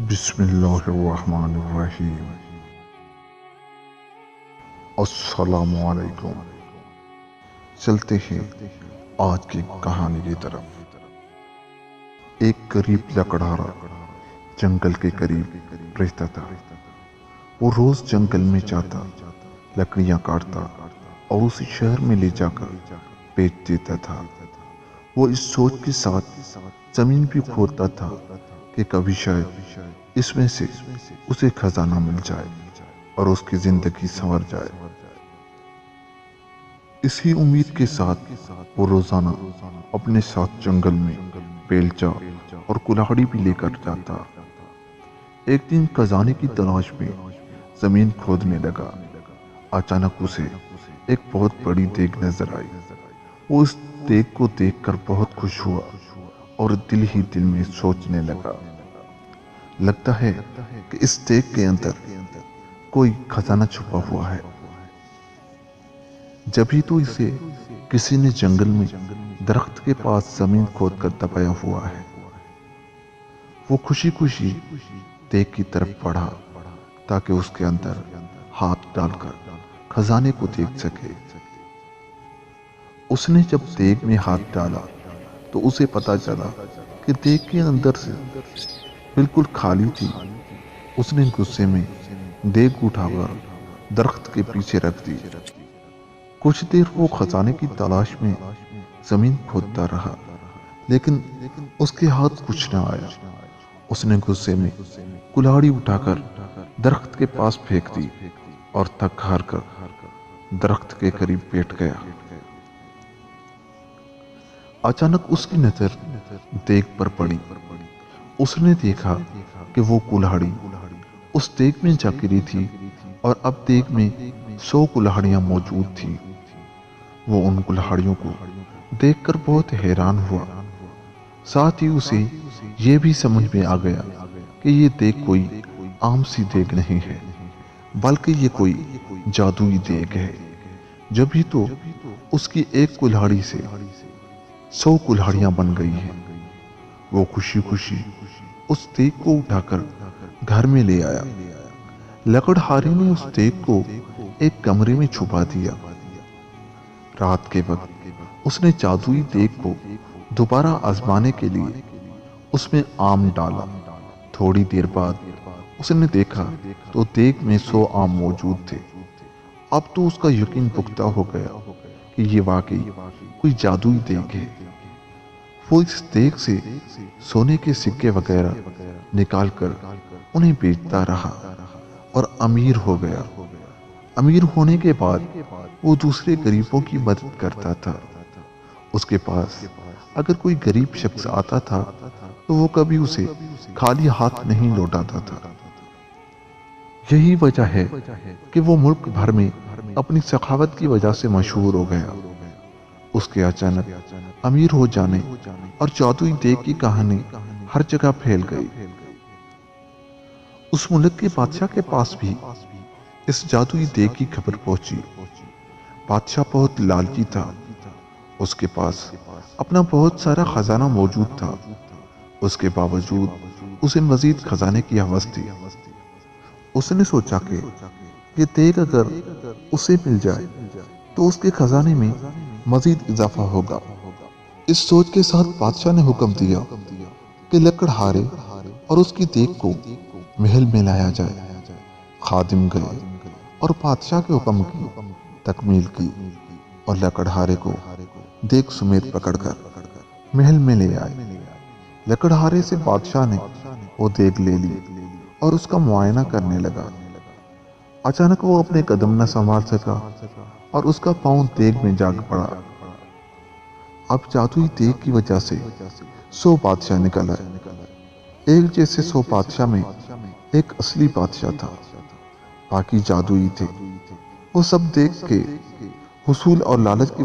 بسم اللہ الرحمن الرحیم۔ السلام علیکم۔ چلتے ہیں آج کی کہانی کی طرف۔ ایک غریب لکڑہارا جنگل کے قریب رہتا تھا۔ وہ روز جنگل میں جاتا، لکڑیاں کاٹتا اور اسے شہر میں لے جا کر بیچ دیتا تھا۔ وہ اس سوچ کے ساتھ زمین بھی کھودتا تھا کہ کبھی شاید اس میں سے اسے خزانہ مل جائے اور اس کی زندگی سنور جائے۔ اسی امید کے ساتھ وہ روزانہ اپنے ساتھ جنگل میں بیلچا اور کلاڑی بھی لے کر جاتا۔ ایک دن خزانے کی تلاش میں زمین کھودنے لگا۔ اچانک اسے ایک بہت بڑی دیگ نظر آئی۔ وہ اس دیگ کو دیکھ کر بہت خوش ہوا اور دل ہی دل میں سوچنے لگا، لگتا ہے کہ اس دیگ کے اندر کوئی خزانہ چھپا ہوا ہے۔ جبھی تو اسے کسی نے جنگل میں درخت کے پاس زمین کھود کر دبایا ہوا ہے۔ وہ خوشی خوشی دیگ کی طرف بڑھا تاکہ اس کے اندر ہاتھ ڈال کر خزانے کو دیکھ سکے۔ اس نے جب دیگ میں ہاتھ ڈالا تو اسے پتا چلا کہ دیگ کے اندر سے بالکل خالی تھی۔ اس نے غصے میں دیگ اٹھا کر درخت کے پیچھے رکھ دی۔ کچھ دیر وہ خزانے کی تلاش میں زمین کھودتا رہا، لیکن اس کے ہاتھ کچھ نہ آیا۔ اس نے غصے میں کلاڑی اٹھا کر درخت کے پاس پھینک دی اور تھک ہار کر درخت کے قریب بیٹھ گیا۔ اچانک اس کی نظر دیگ پر پڑی۔ اس نے دیکھا کہ وہ کلاڑی اس دیگ میں جا گری تھی اور اب دیگ میں 100 کلاڑیاں موجود تھیں۔ وہ ان کلاڑیوں کو دیکھ کر بہت حیران ہوا۔ ساتھ ہی اسے یہ بھی سمجھ میں آ گیا کہ یہ دیگ کوئی عام سی دیگ نہیں ہے، بلکہ یہ کوئی جادوئی دیگ ہے۔ جبھی تو اس کی ایک کلاڑی سے 100 کلاڑیاں بن گئی ہیں۔ وہ خوشی خوشی اس دیگ کو اٹھا کر گھر میں لے آیا۔ لکڑہارے نے اس دیگ کو ایک کمرے میں چھپا دیا۔ رات کے وقت اس نے جادوئی دیگ کو دوبارہ آزمانے کے لیے اس میں آم ڈالا۔ تھوڑی دیر بعد اس نے دیکھا تو دیگ میں 100 آم موجود تھے۔ اب تو اس کا یقین پختہ ہو گیا کہ یہ واقعی کوئی جادوئی دیگ ہے۔ وہ اس دیگ سے سونے کے سکے وغیرہ نکال کر انہیں بیچتا رہا اور امیر ہو گیا۔ امیر ہونے کے بعد وہ دوسرے غریبوں کی مدد کرتا تھا۔ اس کے پاس اگر کوئی غریب شخص آتا تھا تو وہ کبھی اسے خالی ہاتھ نہیں لوٹاتا تھا۔ یہی وجہ ہے کہ وہ ملک بھر میں اپنی سخاوت کی وجہ سے مشہور ہو گیا۔ اس کے اچانک امیر ہو جانے اور جادوئی دیگ کی کہانی ہر جگہ پھیل گئی۔ اس ملک کے بادشاہ کے پاس بھی اس جادوئی دیگ کی خبر پہنچی۔ بادشاہ بہت لالچی تھا۔ اس کے پاس اپنا بہت سارا خزانہ موجود تھا۔ اس کے باوجود اسے مزید خزانے کی ہوس تھی۔ اس نے سوچا کہ یہ دیگ اگر اسے مل جائے تو اس کے خزانے میں مزید اضافہ ہوگا۔ اس سوچ کے ساتھ بادشاہ نے حکم دیا کہ لکڑہارے اور اس کی دیگ کو محل میں لایا جائے۔ خادم گئے اور بادشاہ کے حکم کی تکمیل کی اور لکڑہارے کو دیگ سمیت پکڑ کر محل میں لے آئے۔ لکڑہارے سے بادشاہ نے وہ دیگ لے لی اور اس کا معائنہ کرنے لگا۔ اچانک وہ اپنے قدم نہ سنبھال سکا اور اس کا پاؤں دیگ میں جا پڑا۔ اب جادوئی دیگ کی وجہ سے 100 بادشاہ نکل آئے۔ ایک جیسے 100 بادشاہ میں ایک اصلی بادشاہ تھا، باقی جادوئی تھے۔ وہ سب دیگ کے حصول اور لالچ کی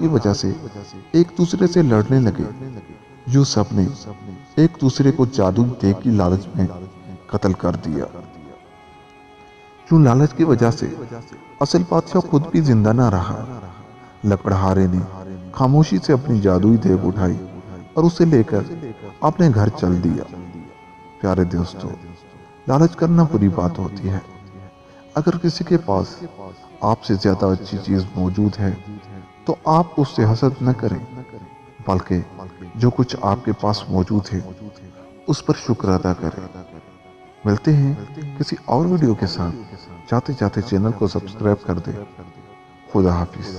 وجہ سے ایک دوسرے سے لڑنے لگے۔ یوں سب نے ایک دوسرے کو جادوئی دیگ کی لالچ میں قتل کر دیا۔ یوں لالچ کی وجہ سے اصل بادشاہ خود بھی زندہ نہ رہا۔ لکڑہارے نے خاموشی سے اپنی جادوئی دیگ اٹھائی اور اسے لے کر اپنے گھر چل دیا۔ پیارے دوستو، لالچ کرنا بری بات ہوتی ہے۔ اگر کسی کے پاس آپ سے زیادہ اچھی چیز موجود ہے تو آپ اس سے حسد نہ کریں، بلکہ جو کچھ آپ کے پاس موجود ہے اس پر شکر ادا کریں۔ ملتے ہیں کسی اور ویڈیو کے ساتھ۔ جاتے جاتے چینل کو سبسکرائب کر دیں۔ خدا حافظ۔